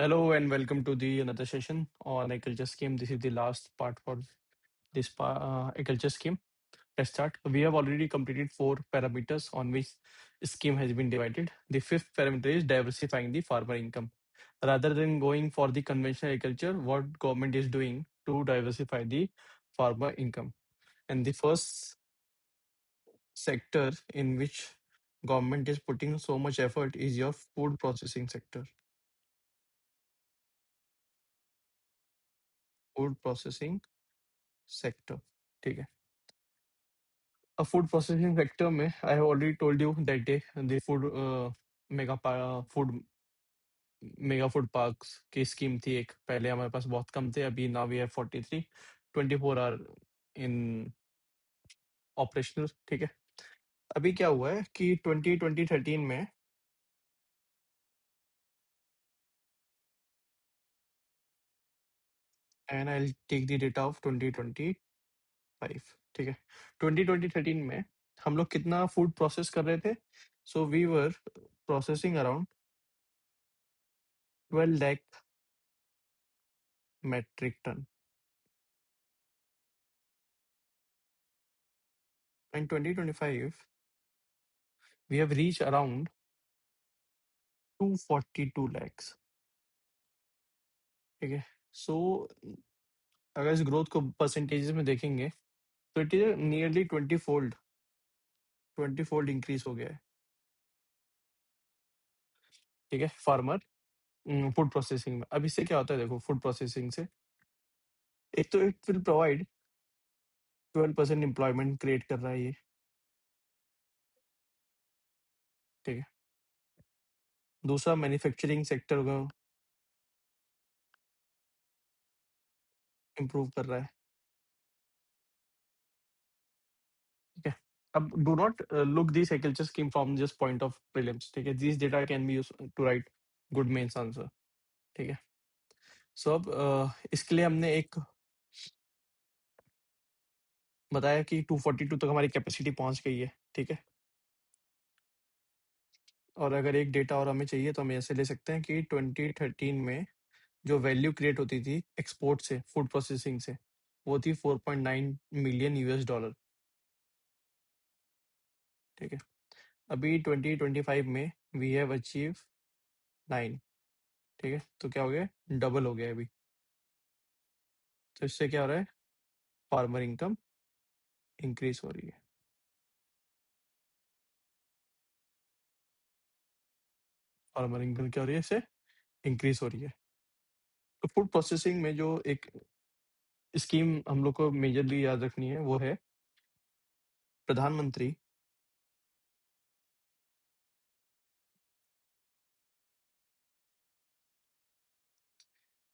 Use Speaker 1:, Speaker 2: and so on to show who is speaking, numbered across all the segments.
Speaker 1: Hello and welcome to the another session on agriculture scheme. This is the last part for this agriculture scheme. Let's start. We have already completed four parameters on which scheme has been divided. The fifth parameter is diversifying the farmer income. Rather than going for the conventional agriculture, what government is doing to diversify the farmer income. And the first sector in which government is putting so much effort is your food processing sector. Food processing sector. ठीक है. A food processing sector में I have already told you that day the food mega food parks की scheme थी एक. पहले हमारे पास बहुत कम थे, अभी now we have 43, 24 are in operational. ठीक है. अभी क्या हुआ है कि 2013 में and I take the data of 2025. ठीक है. 2013 में हम लोग कितना फूड प्रोसेस कर रहे थे? So we were processing around 12 lakh metric ton. In 2025 we have reached around 242 lakhs. ठीक है. सो अगर इस ग्रोथ को परसेंटेजेस में देखेंगे तो it is nearly 20 fold increase हो गया है. ठीक है. फार्मर फूड प्रोसेसिंग में अब इससे क्या होता है, देखो फूड प्रोसेसिंग से एक तो it will provide 12% employment create कर रहा है ये. ठीक है. दूसरा मैन्युफैक्चरिंग सेक्टर को इम्प्रूव कर रहा है. ठीक है. अब do not look this agriculture scheme from just point of prelims. ठीक है. This data can be use to write good mains answer. ठीक है. सो अब इसके लिए हमने एक बताया कि 242 तक हमारी कैपेसिटी पहुंच गई है. ठीक है. और अगर एक डेटा और हमें चाहिए तो हम ऐसे ले सकते हैं कि 2013 में जो वैल्यू क्रिएट होती थी एक्सपोर्ट से, फूड प्रोसेसिंग से, वो थी 4.9 मिलियन US डॉलर. ठीक है. अभी 2025 में वी हैव अचीव 9. ठीक है. तो क्या हो गया? डबल हो गया अभी. तो इससे क्या हो रहा है? फार्मर इनकम इंक्रीज हो रही है. फार्मर इनकम क्या हो रही है? इससे इंक्रीज हो रही है. तो फूड प्रोसेसिंग में जो एक स्कीम हम लोग को मेजरली याद रखनी है वो है प्रधानमंत्री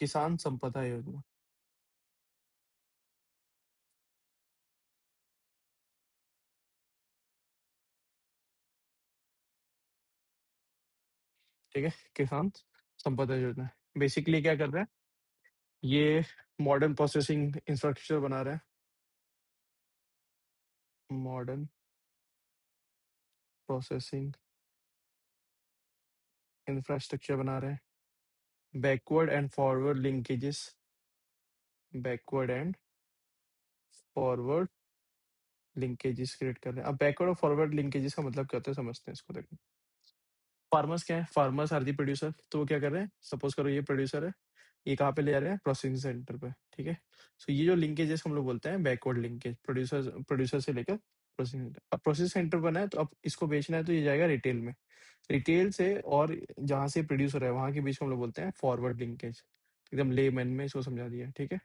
Speaker 1: किसान संपदा योजना. ठीक है. किसान संपदा योजना बेसिकली क्या कर रहा है? ये मॉडर्न प्रोसेसिंग इंफ्रास्ट्रक्चर बना रहा है. मॉडर्न प्रोसेसिंग इंफ्रास्ट्रक्चर बना रहे हैं. Backward and forward linkages. Backward and forward linkages create कर रहे हैं. अब बैकवर्ड और फॉरवर्ड लिंकेजेस का मतलब क्या होता है समझते हैं इसको. देखो फार्मर्स क्या है? Farmers are the producer. तो वो क्या कर रहे हैं? सपोज करो ये प्रोड्यूसर है, ये कहाँ पे ले जा रहे हैं? प्रोसेसिंग सेंटर पे. ठीक है. सो ये जो लिंकेजेस हम लोग बोलते हैं बैकवर्ड लिंकेज, प्रोड्यूसर प्रोड्यूसर से लेकर प्रोसेसिंग सेंटर. अब प्रोसेस सेंटर बना है तो अब इसको बेचना है तो ये जाएगा रिटेल में. रिटेल से और जहाँ से प्रोड्यूसर है वहां के बीच को हम लोग बोलते हैं फॉरवर्ड लिंकेज. एकदम ले मैन में इसको समझा दिया. ठीक है.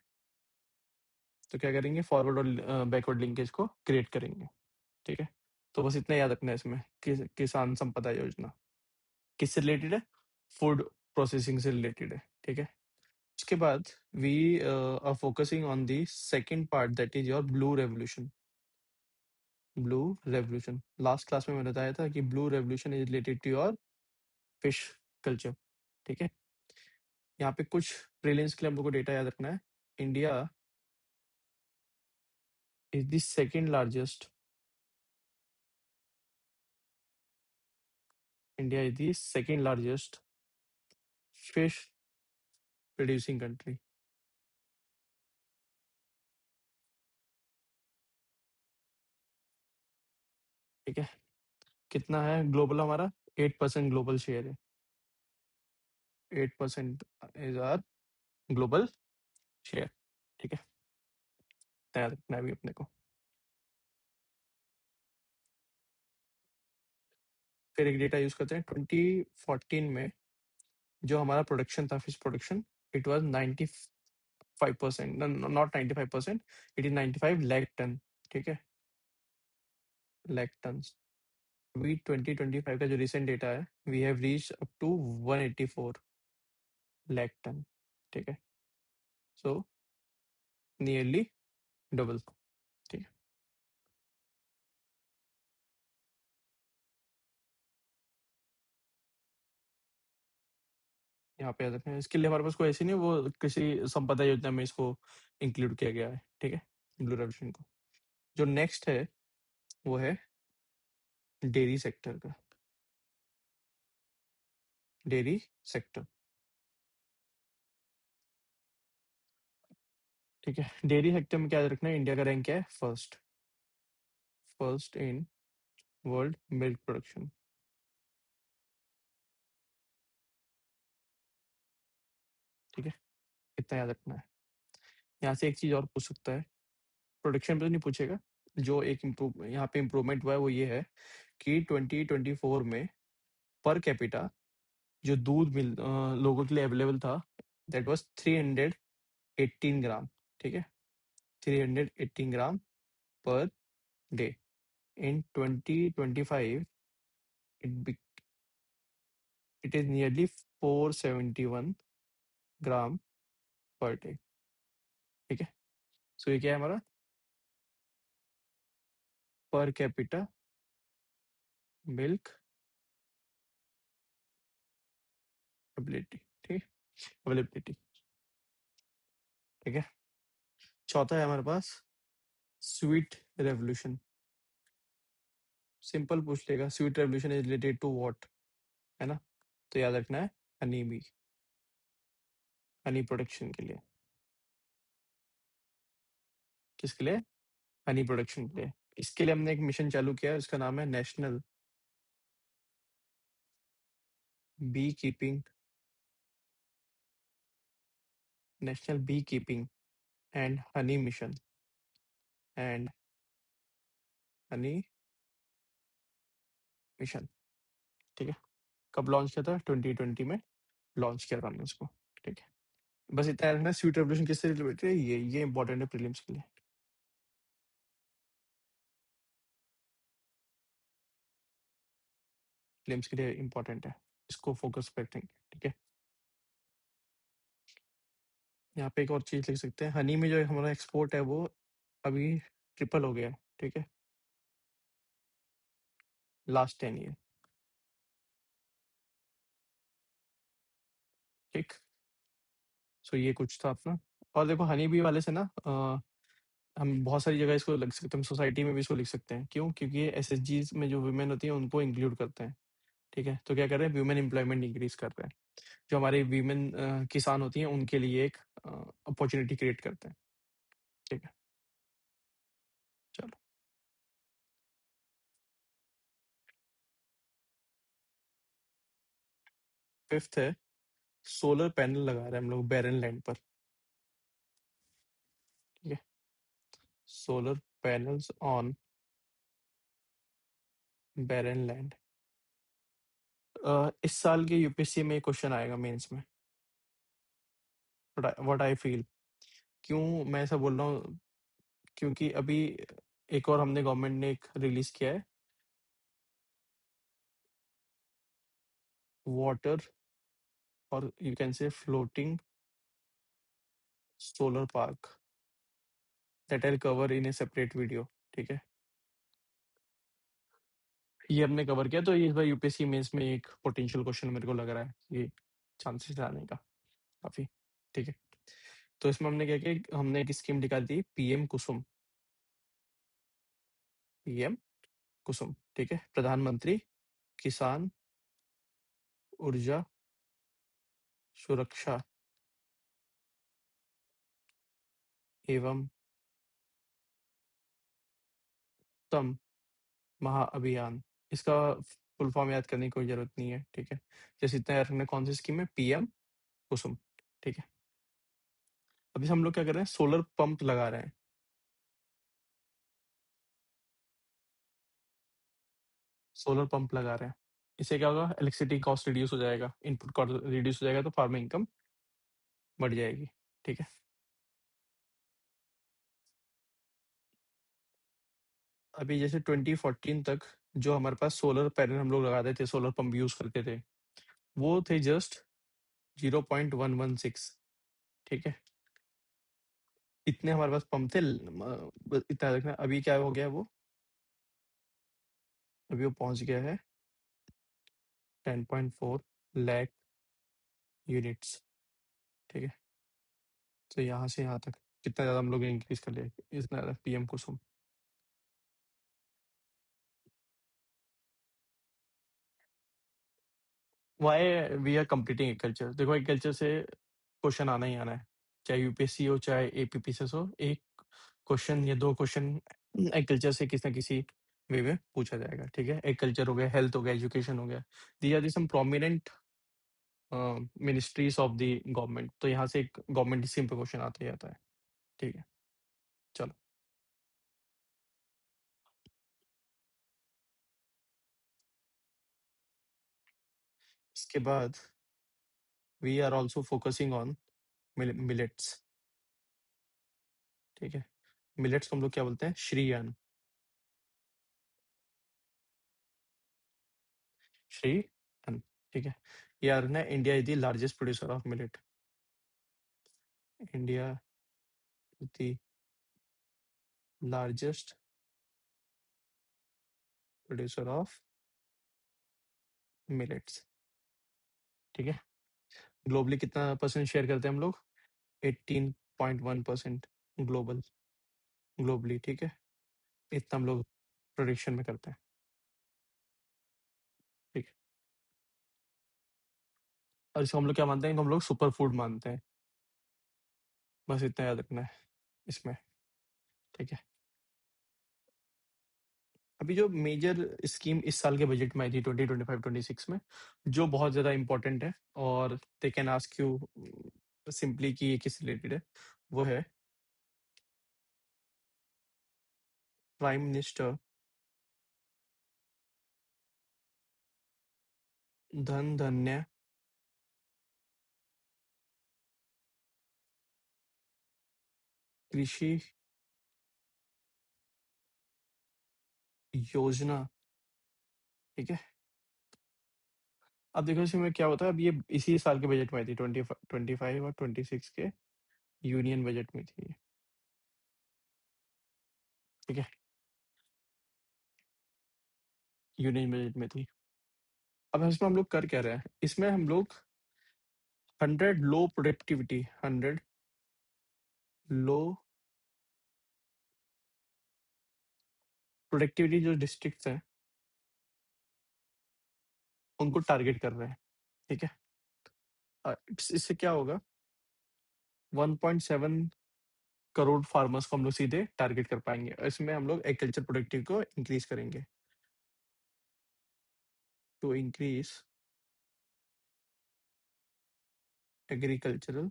Speaker 1: तो क्या करेंगे? फॉरवर्ड और बैकवर्ड लिंकेज को क्रिएट करेंगे. ठीक है. तो बस इतना याद रखना है इसमें किसान संपदा योजना किससे रिलेटेड है? फूड प्रोसेसिंग से रिलेटेड है. ठीक है. उसके बाद we are focusing on the second part that is your blue revolution. Blue revolution last class में मैंने बताया था कि blue revolution is related to your fish culture. ठीक है. यहाँ पे कुछ प्रीलिम्स के लिए हम लोग को डेटा याद रखना है. India is the second largest. India is the second largest fish producing country. ठीक है, कितना है ग्लोबल हमारा? 8% ग्लोबल शेयर है। 8% इज आर ग्लोबल शेयर। ठीक है, तैयार रखना है अभी अपने को। फिर एक डेटा यूज करते हैं 2014 में। जो हमारा प्रोडक्शन था, fish production, it was 95%, not 95%, it is 95 lakh ton. ठीक है, लाख टन। अभी 2025 का जो रिसेंट डेटा है, we have reach up to 184 lakh ton. ठीक है, सो नियरली डबल। ठीक है, यहाँ पे याद रखना है। इसके लिए हमारे पास कोई ऐसी नहीं, वो किसी संपदा योजना में इसको इंक्लूड किया गया है। ठीक है, ब्लू रेवोल्यूशन को। जो नेक्स्ट है वो है डेयरी सेक्टर का। Dairy sector. ठीक है, डेयरी सेक्टर में क्या याद रखना है? इंडिया का रैंक क्या है? First. First in world milk production. ठीक है, इतना याद रखना है। यहाँ से एक चीज और पूछ सकता है, प्रोडक्शन पे तो नहीं पूछेगा। जो एक इम्प्रूव यहाँ पे इम्प्रूवमेंट हुआ है वो ये है कि 2024 में पर कैपिटा जो दूध लोगों के लिए अवेलेबल था, दैट वाज 318 ग्राम। ठीक है, 318 gram per day. In 2025 it it is nearly 471 gram per day. ठीक है, सो ये क्या है हमारा? Per capita milk ability. ठीक, अवेलेबिलिटी। ठीक है, चौथा है हमारे पास स्वीट रेवोल्यूशन। सिंपल पूछ लेगा, sweet revolution is related to what, है ना? तो याद रखना है हनी बी, हनी प्रोडक्शन के लिए। किसके लिए? हनी प्रोडक्शन के लिए। इसके लिए हमने एक मिशन चालू किया है, उसका नाम है national beekeeping, national beekeeping and honey mission, and honey mission. ठीक है, कब लॉन्च किया था? 2020 में लॉन्च किया था हमने उसको। ठीक है, बस इतना याद रखना, स्वीट रेवोल्यूशन किससे रिलेटेड है, ये इंपॉर्टेंट है प्रीलिम्स के लिए। प्रीलिम्स के लिए इंपॉर्टेंट है, इसको फोकस पे रखेंगे। ठीक है, यहाँ पे एक और चीज लिख सकते हैं, हनी में जो हमारा एक्सपोर्ट है वो अभी ट्रिपल हो गया है। ठीक है, लास्ट 10 ईयर। ठीक, सो ये कुछ था अपना। और देखो हनी बी वाले से ना हम बहुत सारी जगह इसको लिख सकते हैं, सोसाइटी में भी इसको लिख सकते हैं। क्यों? क्योंकि ये एसएचजी में जो वुमेन होती है उनको इंक्लूड करते हैं। ठीक है, तो क्या कर रहे हैं, वुमेन एम्प्लॉयमेंट इंक्रीज कर रहे हैं। जो हमारे वीमेन किसान होती हैं उनके लिए एक अपॉर्चुनिटी क्रिएट करते हैं। ठीक है, चलो। फिफ्थ है, सोलर पैनल लगा रहे हैं हम लोग बैरन लैंड पर। ठीक है, solar panels on barren land. इस साल के यूपीएससी में क्वेश्चन आएगा मेंस में, व्हाट आई फील। क्यों मैं ऐसा बोल रहा हूँ? क्योंकि अभी एक और हमने गवर्नमेंट ने एक रिलीज किया है, वाटर और you can say floating solar park, that I cover in A separate video. ठीक है, ये हमने कवर किया, तो ये इस बार यूपीएससी मेंस में एक पोटेंशियल क्वेश्चन मेरे को लग रहा है, ये चांसेस आने का काफी। ठीक है, तो इसमें हमने क्या किया, हमने एक स्कीम निकाल दी, पीएम कुसुम। पीएम कुसुम, ठीक है, प्रधानमंत्री किसान ऊर्जा सुरक्षा एवं तम महाअभियान। इसका फुल फॉर्म याद करने की कोई ज़रूरत नहीं है, ठीक है? जैसे इतना याद रखना कौन सी स्कीम है, पीएम कुसुम, ठीक है? अभी हम लोग क्या कर रहे हैं, सोलर पंप लगा रहे हैं। सोलर पंप लगा रहे हैं। इससे क्या होगा, इलेक्ट्रिसिटी कॉस्ट रिड्यूस हो जाएगा, इनपुट कॉस्ट रिड्यूस हो जाएगा तो फार्मर इनकम बढ़ जाएगी, ठीक है? अभी जैसे 2014 तक जो हमारे पास सोलर पैनल हम लोग लगाते थे, सोलर पंप यूज़ करते थे, वो थे जस्ट 0.116, ठीक है? इतने हमारे पास पंप थे इतना रखना। अभी क्या हो गया वो, अभी वो पहुंच गया है 10.4 लाख यूनिट्स, ठीक है? तो यहाँ से यहाँ तक कितना ज़्यादा हम लोग इंक्रीज कर लिया, इतना ज़्यादा PM Kusum. Why we are completing agriculture. देखो एग्रीकल्चर से क्वेश्चन आना ही आना है, चाहे यूपीएससी हो चाहे एपीपीएसएस हो, एक क्वेश्चन या दो क्वेश्चन एग्रीकल्चर से किसी ना किसी वे में पूछा जाएगा, ठीक है? एग्रीकल्चर हो गया, हेल्थ हो गया, एजुकेशन हो गया, these are the some prominent ministries of the government. तो यहाँ से एक गवर्नमेंट स्कीम पे क्वेश्चन आता ही आता है, ठीक है? चलो, इसके बाद we are also focusing on millets, ठीक है? मिलेट्स को हम लोग क्या बोलते हैं, श्री अन्न, श्री अन्न, ठीक है? ये अन्न है, India is the largest producer of millet, India is the largest producer of millets, ठीक है? ग्लोबली कितना परसेंट शेयर करते हैं हम लोग, 18.1% ग्लोबल, ग्लोबली, ठीक है? इतना हम लोग प्रोडक्शन में करते हैं, ठीक है? और इसको हम लोग क्या मानते हैं, इनको हम लोग सुपर फूड मानते हैं, बस इतना याद रखना है इसमें, ठीक है? अभी जो मेजर स्कीम इस साल के बजट में आई थी 2025-26 में, जो बहुत ज़्यादा इम्पोर्टेंट है और they can ask you simply कि ये किस रिलेटेड है, वो है प्राइम मिनिस्टर धन धन्य कृषि योजना, ठीक है? अब देखो इसमें क्या होता है, अब ये इसी साल के बजट में आई थी, 25 और 26 के यूनियन बजट में थी ये, ठीक है? यूनियन बजट में थी। अब इसमें हम लोग कर क्या रहे हैं, इसमें हम लोग 100 लो प्रोडक्टिविटी, 100 लो प्रोडक्टिविटी जो डिस्ट्रिक्ट्स हैं उनको टारगेट कर रहे हैं, ठीक है? इससे क्या होगा, 1.7 करोड़ फार्मर्स को हम लोग सीधे टारगेट कर पाएंगे। इसमें हम लोग एग्रीकल्चर प्रोडक्टिविटी को इंक्रीज करेंगे, टू इंक्रीज एग्रीकल्चरल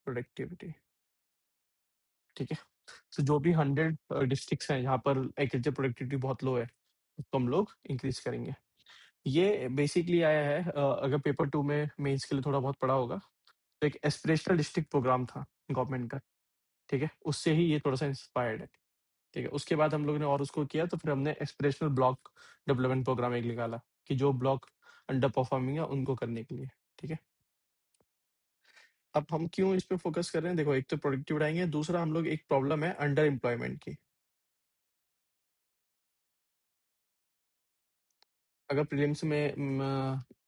Speaker 1: प्रोडक्टिविटी, ठीक है? तो जो भी 100 डिस्ट्रिक्ट्स हैं जहाँ पर एग्रीकल्चर प्रोडक्टिविटी बहुत लो है, उसको हम लोग इंक्रीज करेंगे। ये बेसिकली आया है अगर पेपर 2 में मेंस के लिए थोड़ा बहुत पढ़ा होगा, तो एक एस्पिरेशनल डिस्ट्रिक्ट प्रोग्राम था गवर्नमेंट का, ठीक है? उससे ही ये थोड़ा सा इंस्पायर्ड है, ठीक है? उसके बाद हम लोगों ने और उसको किया, तो फिर हमने एस्पिरेशनल ब्लॉक डेवलपमेंट प्रोग्राम एक निकाला कि जो ब्लॉक अंडर परफॉर्मिंग है उनको करने के लिए, ठीक है? अब हम क्यों इस पे फोकस कर रहे हैं, देखो एक तो प्रोडक्टिव बढ़ाएंगे, दूसरा हम लोग एक प्रॉब्लम है अंडर एम्प्लॉयमेंट की। अगर प्रीलिम्स में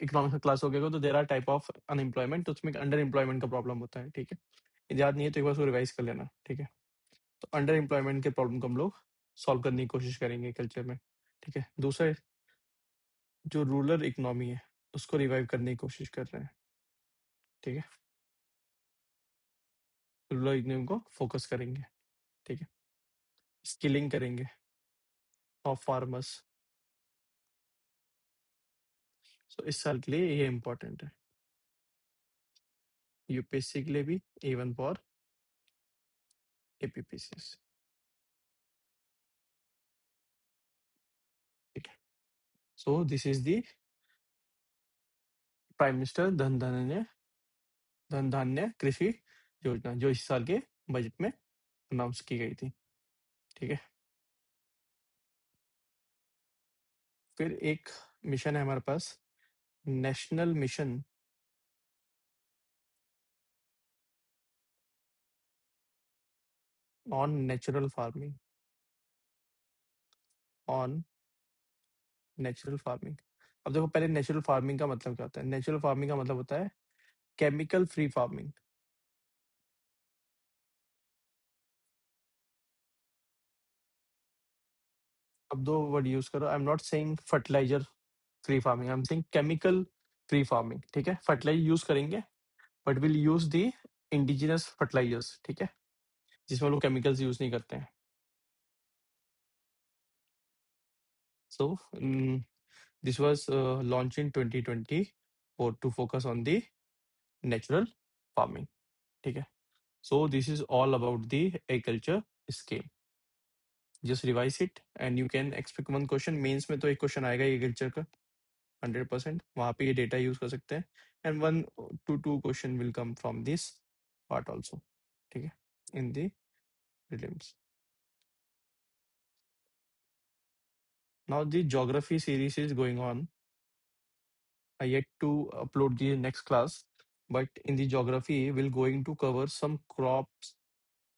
Speaker 1: इकोनॉमिक्स का क्लास हो गया तो there are type of unemployment, तो उसमें अंडर एम्प्लॉयमेंट का प्रॉब्लम होता है, ठीक है? याद नहीं है तो एक बार उसको रिवाइज कर लेना, ठीक है? तो अंडर एम्प्लॉयमेंट के प्रॉब्लम को हम लोग सॉल्व करने की कोशिश करेंगे कल्चर में, ठीक है? दूसरा जो रूरल इकोनॉमी है उसको रिवाइव करने की कोशिश कर रहे हैं, ठीक है? रूरल इकोनॉमी को फोकस करेंगे, ठीक है। स्किलिंग करेंगे ऑफ फार्मर्स। सो इस साल के लिए ये इम्पोर्टेंट है, यूपीएससी के लिए भी, इवन फॉर एपीपीसीएस, ठीक है। So this is the prime minister धन धान्य कृषि योजना, जो इस साल के बजट में अनाउंस की गई थी, ठीक है। फिर एक मिशन है हमारे पास, national mission on natural farming, on natural farming. अब देखो, पहले नेचुरल फार्मिंग का मतलब क्या होता है। नेचुरल फार्मिंग का मतलब होता है केमिकल फ्री फार्मिंग। अब दो वर्ड यूज करो, I am not saying fertiliser free farming, I am saying chemical free farming, ठीक है। फर्टिलाइजर यूज करेंगे but will use the indigenous fertilisers, ठीक है, जिसमें लोग केमिकल्स यूज नहीं करते हैं। So this was launch in 2020 for to focus on the natural farming, ठीक है। So this is all about the agriculture scheme. Just revise it and you can expect one question. Mains में तो एक question आएगा agriculture का 100%, वहां पे ये डेटा यूज कर सकते हैं। And 1 to 2 question will come from this part also, ठीक है, in the prelims. Now the geography series is going on. I yet to upload the next class, but in the geography we'll going to cover some crops,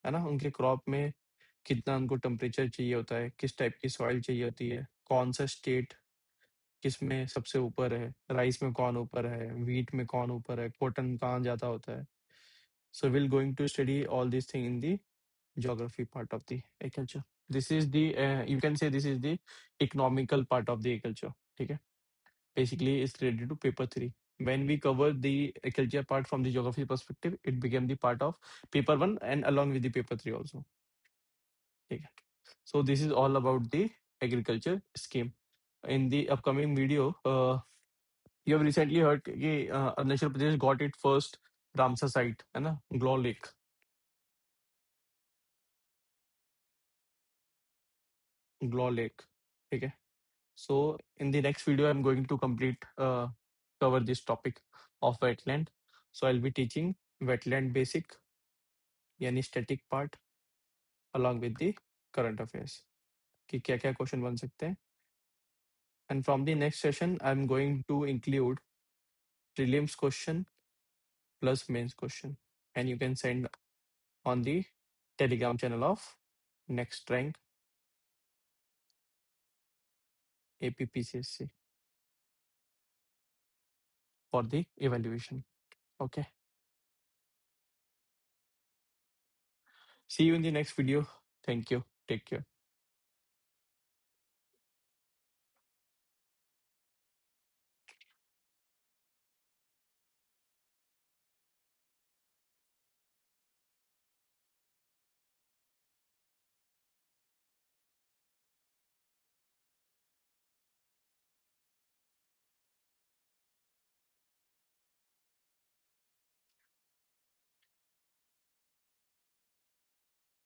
Speaker 1: है ना। उनके crop में कितना उनको temperature चाहिए होता है, किस टाइप की सॉइल चाहिए होती है, कौन सा स्टेट किस में सबसे ऊपर है, राइस में कौन ऊपर है, व्हीट में कौन ऊपर है, कॉटन कहाँ ज्यादा होता है। So we'll going to study all these things in the geography part of the agriculture. This is the you can say this is the economical part of the agriculture. ठीक है, basically it's related to paper 3. When we cover the agriculture part from the geography perspective, it became the part of paper 1 and along with the paper 3 also. ठीक है, so this is all about the agriculture scheme. In the upcoming video, you have recently heard कि Arunachal Pradesh got it first Ramsar site, है ना, glow lake. Glow lake, ठीक है। So in the next video, I'm going to complete cover this topic of wetland. So I'll be teaching wetland basic, यानी static part, along with the current affairs कि क्या क्या question बन सकते हैं। And from the next session, I'm going to include prelims question plus mains question, and you can send on the Telegram channel of Next Rank APPCSC for the evaluation. Okay. See you in the next video. Thank you. Take care.